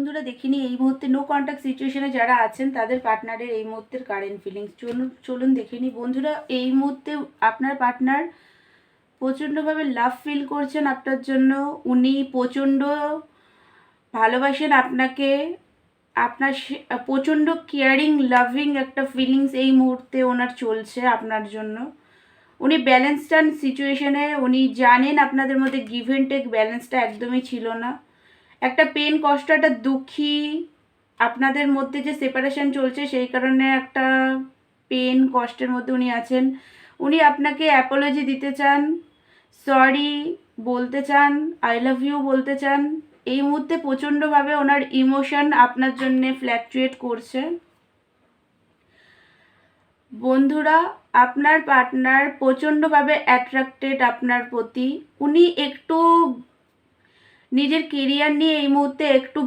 বন্ধুরা দেখিনি এই মুহূর্তে নো কন্ট্যাক্ট সিচুয়েশনে যারা আছেন তাদের পার্টনারের এই মুহূর্তের কারেন্ট ফিলিংস চলুন দেখিনি বন্ধুরা। এই মুহূর্তে আপনার পার্টনার প্রচণ্ডভাবে লাভ ফিল করছেন আপনার জন্য। উনি প্রচণ্ড ভালোবাসেন আপনাকে, আপনার প্রচণ্ড কেয়ারিং লাভিং একটা ফিলিংস এই মুহূর্তে ওনার চলছে আপনার জন্য। উনি ব্যালেন্সড সিচুয়েশনে, উনি জানেন আপনাদের মধ্যে গিভ অ্যান্ড টেক ব্যালেন্সটা একদমই ছিল না। একটা পেন কষ্ট, একটা দুঃখী আপনাদের মধ্যে যে সেপারেশন চলছে সেই কারণে একটা পেন কষ্টের মধ্যে উনি আছেন। উনি আপনাকে অ্যাপোলজি দিতে চান, সরি বলতে চান, আই লাভ ইউ বলতে চান। এই মুহূর্তে প্রচণ্ডভাবে ওনার ইমোশন আপনার জন্যে ফ্ল্যাকচুয়েট করছে। বন্ধুরা আপনার পার্টনার প্রচণ্ডভাবে অ্যাট্রাক্টেড আপনার প্রতি। উনি একটু নিজের কেরিয়ার নিয়ে এই মুহূর্তে একটু